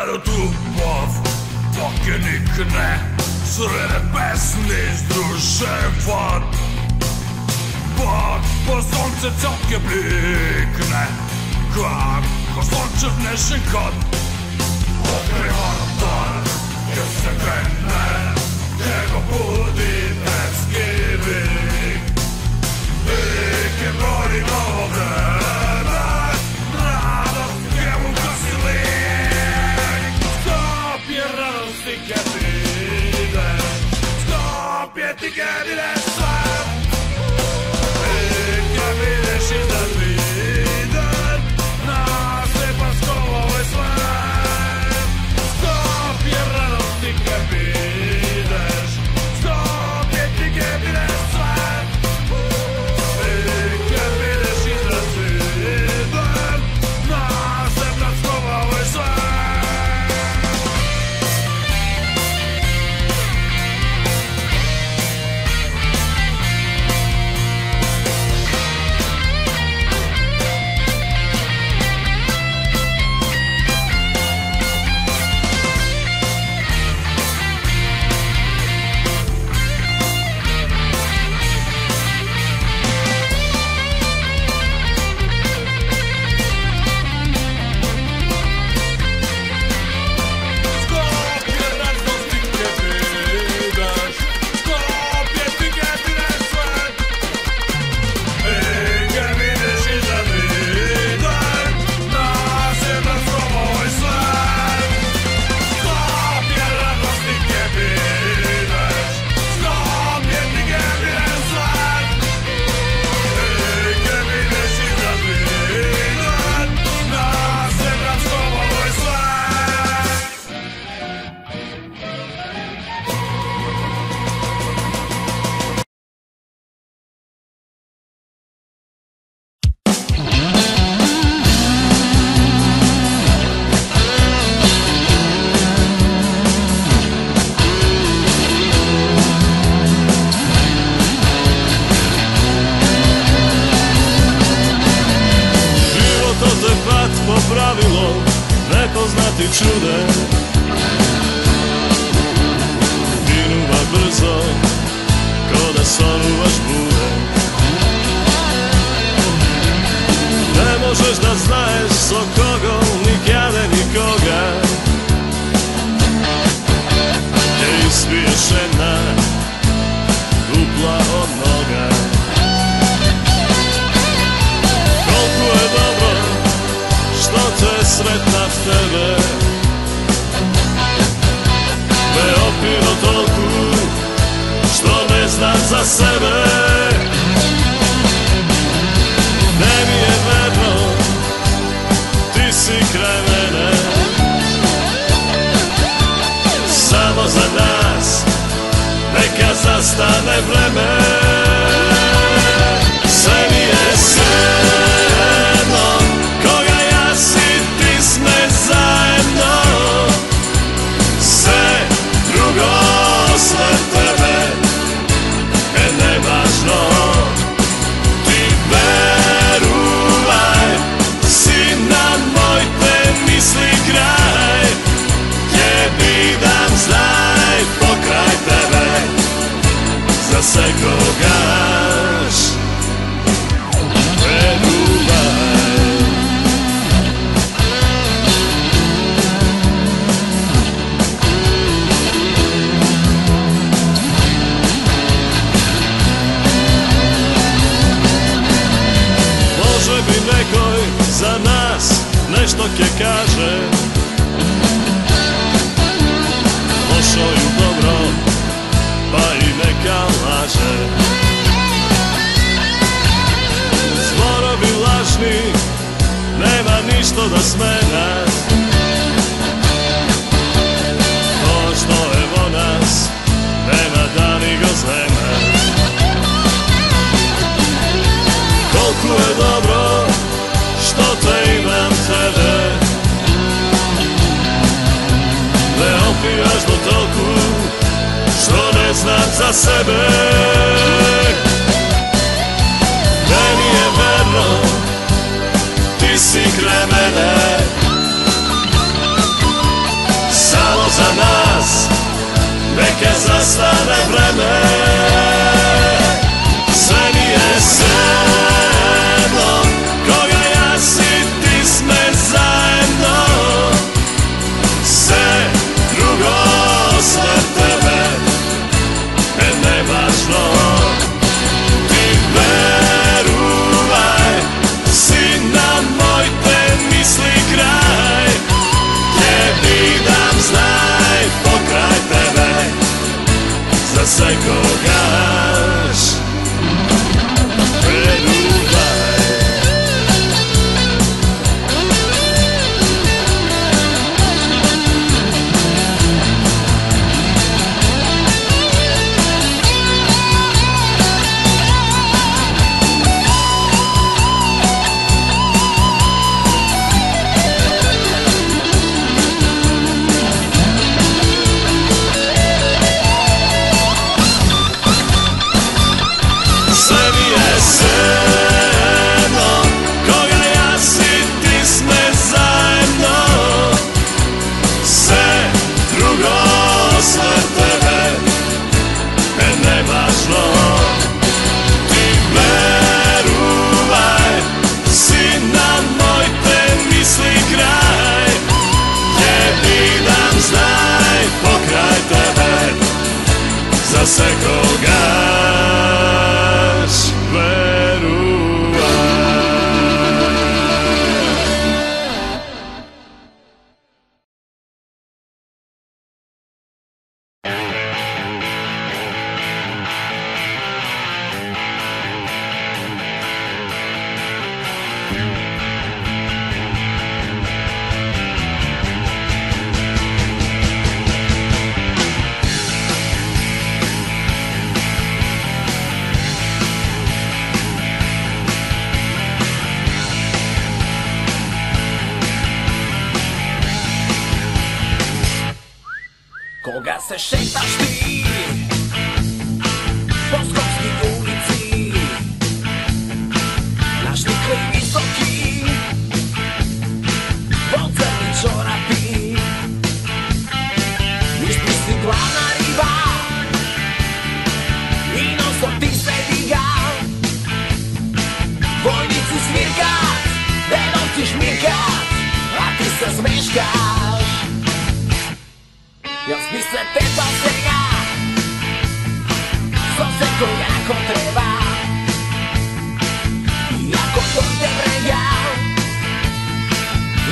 Ljubav poke nikne, srede pesni združevan. Kako sonce całkiem blikne, kako słońce w naszym kot. Okrywatar jest sekretne, jego budi pecki wyk. Wykiem broni nowo vreme, radost jemu gasi lik. Skopje radosti kad ideš, skopje ti kad ideš sve. Čude minuva brzo, ko da sonuvaš bude. Ne možeš da znaješ s okogom, nikada nikoga. Te ispiješ jedna dupla od noga. Koliko je dobro što te sretna tebe, opiro toliko što ne znam za sebe. Ne mi je verno, ti si kraj mene. Samo za nas neka zastane vreme. Sve mi je svejedno, koga ja si, ti sme zajedno. Sve tebe je nevažno. Ti veruvaj, sina moj, te misli kraj. Gdje bidam, znaj, pokraj tebe za sve kogaš veruvaj. Može bi nekoj za nas nešto ke kaže, lošo i dobro, pa i neka laže. Zborovi lažni, nema ništa da smena. To što evo nas, nema da ni go zlema. Koliko je dobro što te imam tebe, ne opijaš do toku što ne znam za sebe. Meni je verno, ti si kraj mene. Koga se šetaš ti po Skopskoj ulici, naštikli visoki crni čorapi, ništa si glavna riba i non stop ti se diga, vojnici smirkat, denovci šmirkat, a ti se smeškaš. Jaz bi se teba svega, so se ko jako treba, jako to te vrega,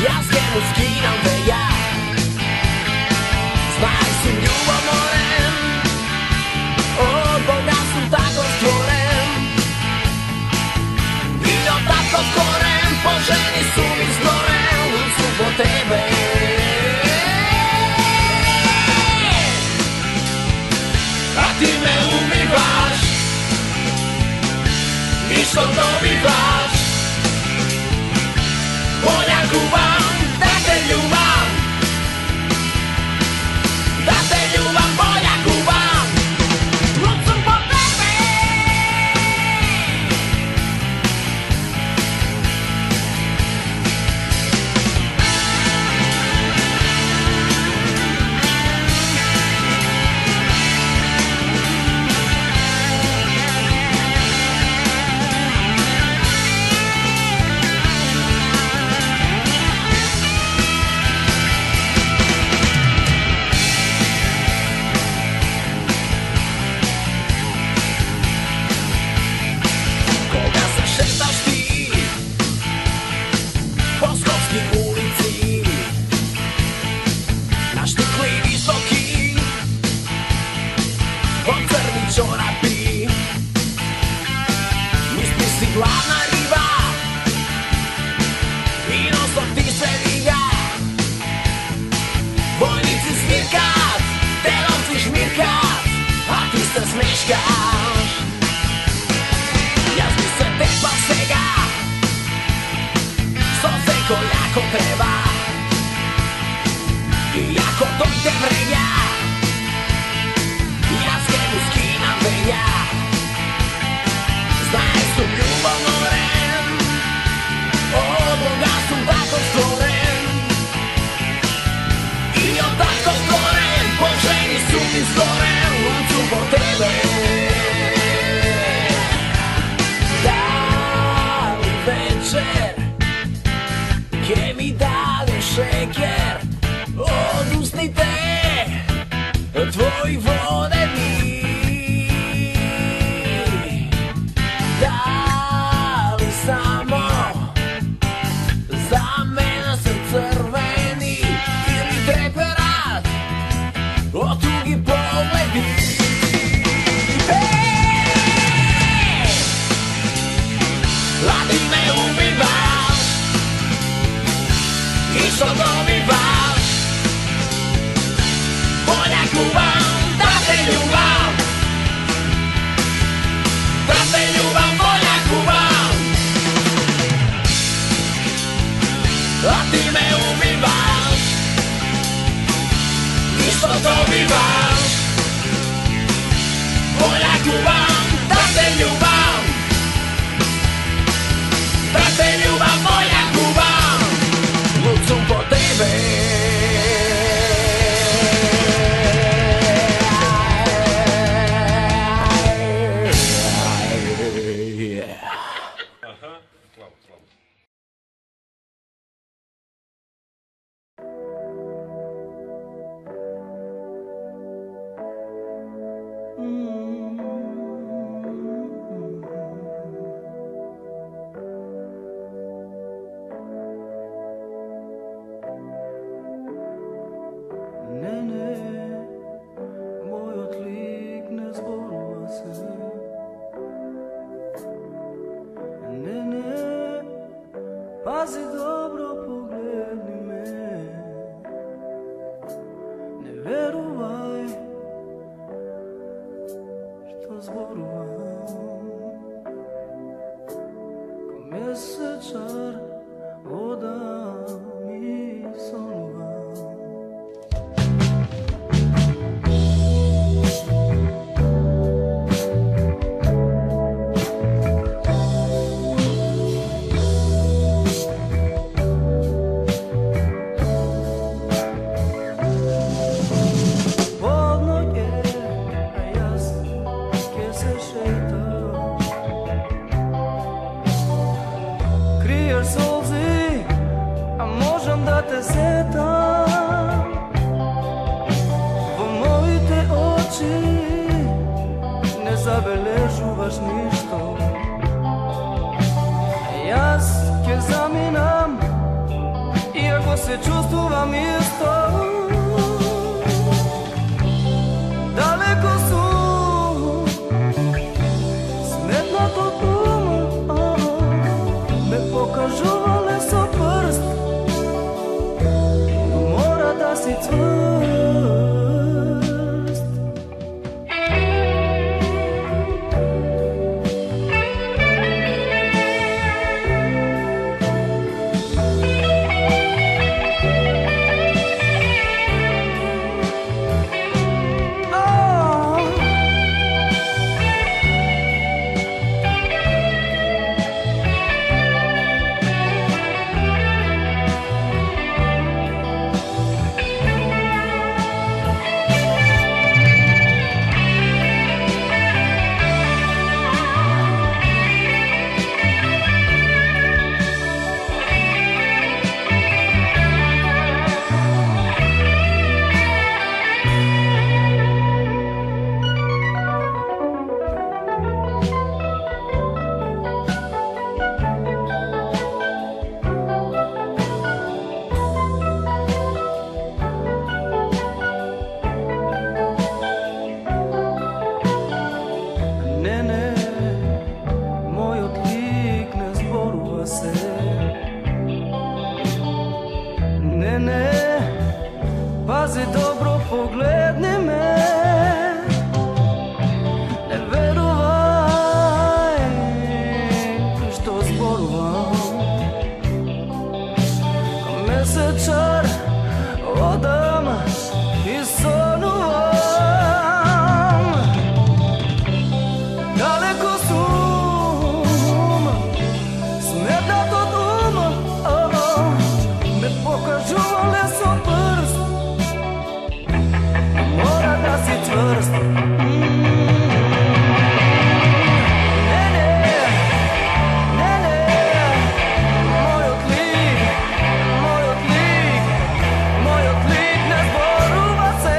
jaz genu skinam veja. Znaj si ljubomoren, od Boga sam tako stvoren, i od tako skoren, po ženi su mi zgoren, su po tebe. A ti me umivaš, i što dobivaš, bolja gubam, da te ljubam, da te ljubam, bolja gubam, lud sam po tebe. Čorapi, misli si glavna riba i non stop ti se diga, vojnici smirkat, delovci šmirkat, a ti se smeškaš. Jaz bi se teba svega, so se ko jako treba, i jako to te vrega, jaz genu skinam veja. Znaj sam ljubomoren, od Boga sam tako stvoren, i od tako stvoren, po ženi su mi zgoren, lud su po tebe. Da li večer, kje mi dali šeker, odusnite tvoj vodeni. Da li samo za mene se crveni, ili treperat od tugi pogledi. A ti me ubivaš, i što dobivaš, bolja gubam, da te ljubam, da te ljubam, bolja gubam. A ti me ubivaš, i što dobivaš, bolja gubam, da te ljubam, da te ljubam, bolja gubam, lud sam po tebe. да те сетам во моите очи, не забележуваш ништо. Јас ќе заминам, иако се чувствувам исто. Далеко сум, сметнат од ума, ме покажувале со прст, но мора да си цврст. Пази добро, погледни ме, не верувај што зборувам. Месечар одам и сонувам. Далеко сум, сметнат од ума, ме покажувале со прст, мора да си цврст. Мојот лик не зборува се.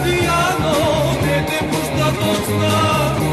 pijano, ne te pušta do sna.